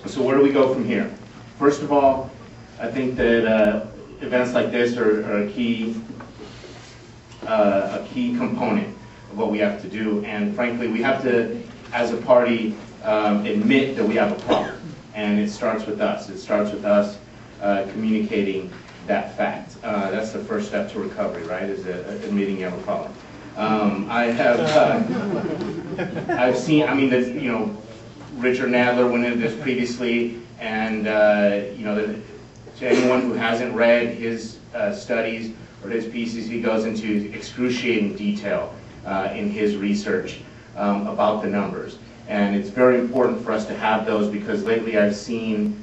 So where do we go from here? First of all, I think that events like this are a key component of what we have to do, and frankly, we have to, as a party, admit that we have a problem, and it starts with us. It starts with us communicating that fact. That's the first step to recovery, right? Is admitting you have a problem. I've seen. I mean, you know, Richard Nadler went into this previously, and you know, to anyone who hasn't read his studies or his pieces, he goes into excruciating detail in his research about the numbers. And it's very important for us to have those, because lately I've seen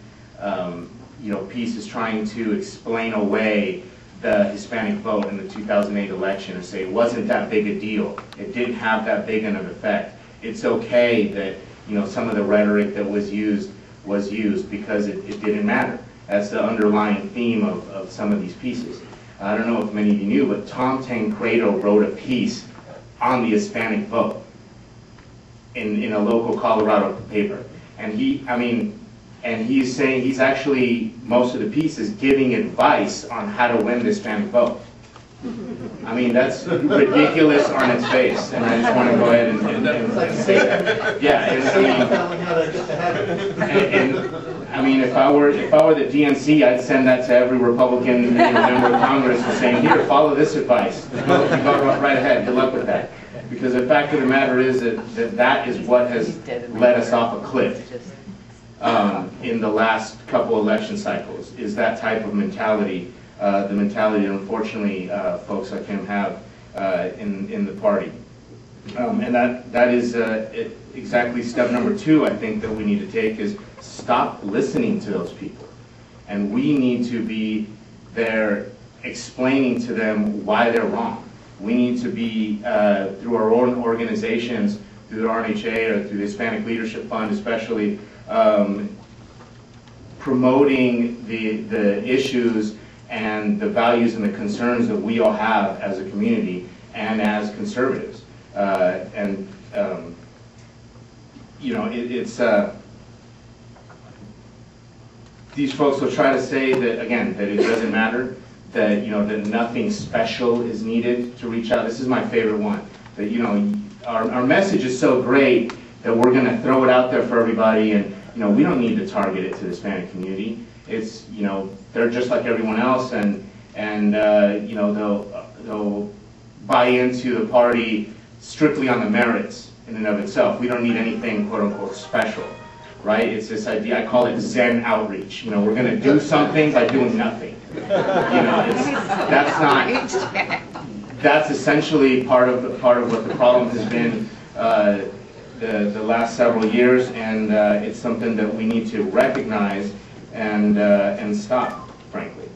you know, pieces trying to explain away the Hispanic vote in the 2008 election and say it wasn't that big a deal. It didn't have that big an effect. It's okay that, you know, some of the rhetoric that was used because it didn't matter. That's the underlying theme of some of these pieces. I don't know if many of you knew, but Tom Tancredo wrote a piece on the Hispanic vote in a local Colorado paper. And he's saying, he's actually, most of the piece is giving advice on how to win the Hispanic vote. I mean, that's ridiculous on its face, and I just want to go ahead and say that. Yeah, I mean, if I were the DNC, I'd send that to every Republican member of Congress and saying, here, follow this advice. Go right ahead. Good luck with that. Because the fact of the matter is that is what has led us off a cliff in the last couple election cycles, is that type of mentality, the mentality that unfortunately folks like him have in the party. And that is exactly step number 2, I think, that we need to take, is stop listening to those people. And we need to be there explaining to them why they're wrong. We need to be, through our own organizations, through the RNHA or through the Hispanic Leadership Fund especially, promoting the issues and the values and the concerns that we all have as a community and as conservatives. You know, these folks will try to say that, again, that it doesn't matter, that, you know, that nothing special is needed to reach out. This is my favorite one. That, you know, our message is so great that we're going to throw it out there for everybody, and, you know, we don't need to target it to the Hispanic community. It's, you know, they're just like everyone else, and you know, they'll buy into the party strictly on the merits in and of itself. We don't need anything quote unquote special, right? It's this idea, I call it Zen outreach. You know, we're going to do something by doing nothing. You know, that's essentially part of what the problem has been the last several years, and it's something that we need to recognize and stop, frankly.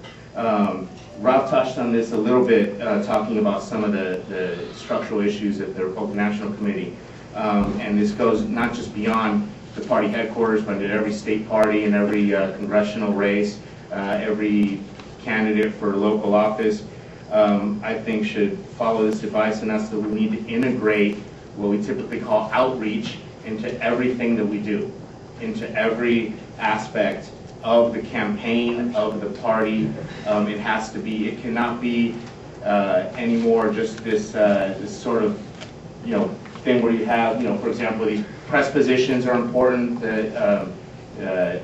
Rob touched on this a little bit, talking about some of the structural issues at the Republican National Committee, and this goes not just beyond the party headquarters, but at every state party and every congressional race, every candidate for local office, I think should follow this advice, and that's that we need to integrate what we typically call outreach into everything that we do, into every aspect of the campaign, of the party. It has to be, it cannot be anymore just this sort of, you know, thing where you have, you know, for example, these press positions are important, the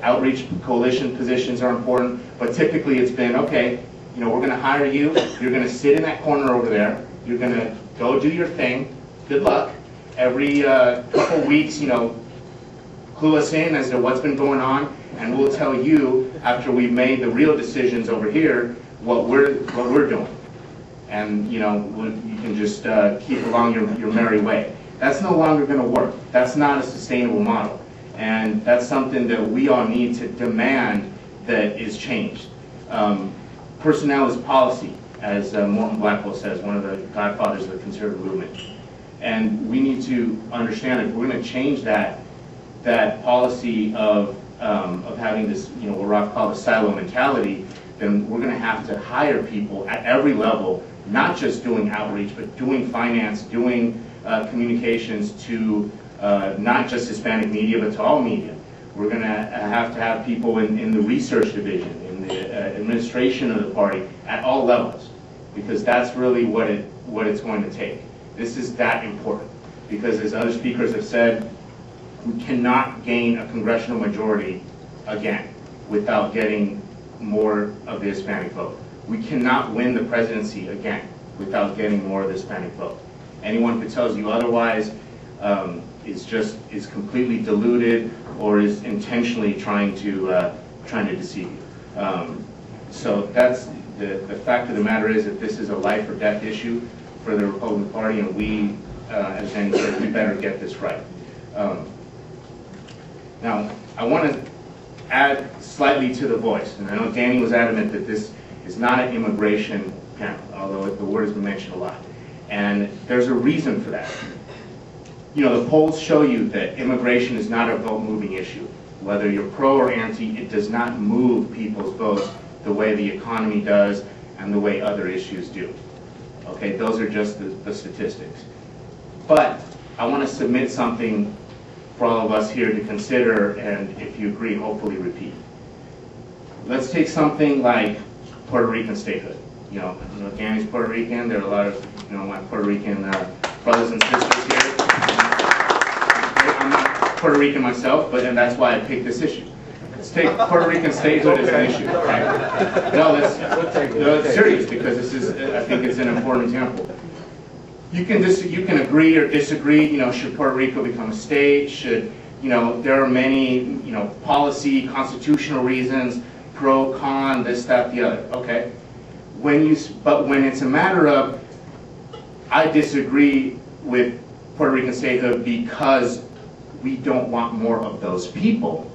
outreach coalition positions are important, but typically it's been, okay, you know, we're going to hire you, you're going to sit in that corner over there, you're going to go do your thing, good luck. Every couple weeks, you know, clue us in as to what's been going on, and we'll tell you, after we've made the real decisions over here, what we're doing. And, you know, you can just keep along your merry way. That's no longer going to work. That's not a sustainable model. And that's something that we all need to demand that is changed. Personnel is policy, as Morton Blackwell says, one of the godfathers of the conservative movement. And we need to understand that if we're going to change that policy of having this, you know, what Rob called a silo mentality, then we're going to have to hire people at every level, not just doing outreach, but doing finance, doing communications to not just Hispanic media, but to all media. We're going to have people in the research division, in the administration of the party, at all levels, because that's really what it's going to take. This is that important, because as other speakers have said, we cannot gain a congressional majority again without getting more of the Hispanic vote. We cannot win the presidency again without getting more of the Hispanic vote. Anyone who tells you otherwise is completely deluded or is intentionally trying to deceive you. So that's the fact of the matter is that this is a life or death issue for the Republican Party, and we, as Danny said, we better get this right. Now, I want to add slightly to the voice, and I know Danny was adamant that this is not an immigration panel, although the word has been mentioned a lot. And there's a reason for that. You know, the polls show you that immigration is not a vote-moving issue. Whether you're pro or anti, it does not move people's votes the way the economy does and the way other issues do. Okay, those are just the statistics. But I want to submit something for all of us here to consider, and if you agree, hopefully repeat. Let's take something like Puerto Rican statehood. You know, Danny's Puerto Rican. There are a lot of, my Puerto Rican brothers and sisters here. I'm not Puerto Rican myself, and that's why I picked this issue. Let's take Puerto Rican statehood as an issue. Okay? No, it's serious, because this is, I think it's an important example. You can agree or disagree. Should Puerto Rico become a state? Should, there are many, policy, constitutional reasons, pro, con, this, that, the other. Okay. But when it's a matter of, I disagree with Puerto Rican statehood because we don't want more of those people,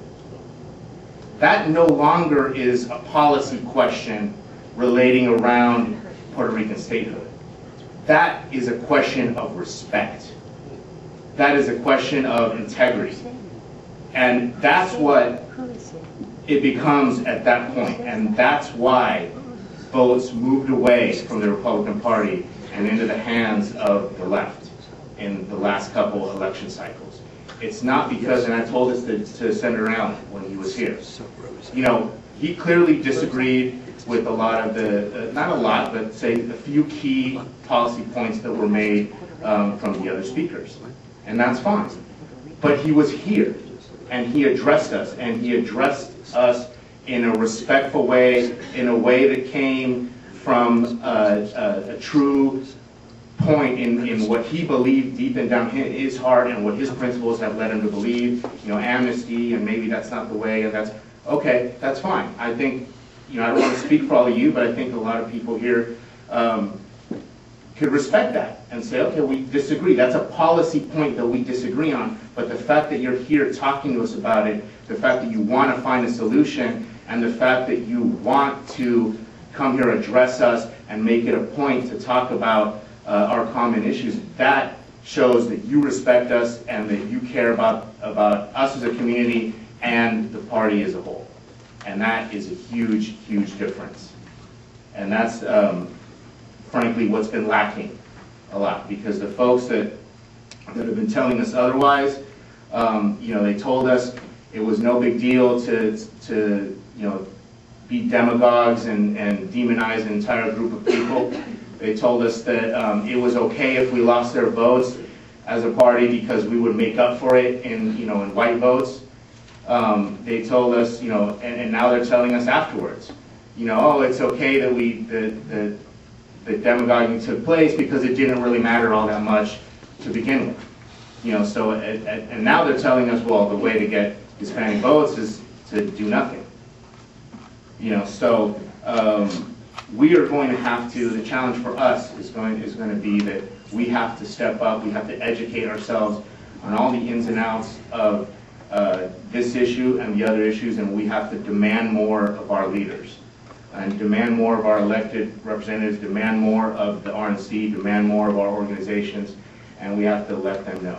that no longer is a policy question relating around Puerto Rican statehood. That is a question of respect. That is a question of integrity. And that's what it becomes at that point. And that's why votes moved away from the Republican Party and into the hands of the left in the last couple election cycles. It's not because, and I told this to Senator Allen when he was here, he clearly disagreed with a lot of the, not a lot, but say a few key policy points that were made from the other speakers. And that's fine. But he was here, and he addressed us, and he addressed us in a respectful way, in a way that came from a true point in what he believed deep and down his heart and what his principles have led him to believe, amnesty, and maybe that's not the way, and that's, okay, that's fine. I think, I don't want to speak for all of you, but I think a lot of people here could respect that and say, okay, we disagree. That's a policy point that we disagree on, but the fact that you're here talking to us about it, the fact that you want to find a solution, and the fact that you want to come here, address us, and make it a point to talk about our common issues, that shows that you respect us and that you care about us as a community and the party as a whole. And that is a huge, huge difference. And that's, frankly, what's been lacking a lot, because the folks that have been telling us otherwise, they told us it was no big deal to be demagogues and demonize an entire group of people. They told us that it was okay if we lost their votes as a party because we would make up for it in white votes. They told us, and now they're telling us afterwards, oh, it's okay that the demagoguing took place because it didn't really matter all that much to begin with. So and now they're telling us, well, the way to get Hispanic votes is to do nothing. So we are going to have to, the challenge for us is going to be that we have to step up, we have to educate ourselves on all the ins and outs of this issue and the other issues, and we have to demand more of our leaders, and demand more of our elected representatives, demand more of the RNC, demand more of our organizations, and we have to let them know.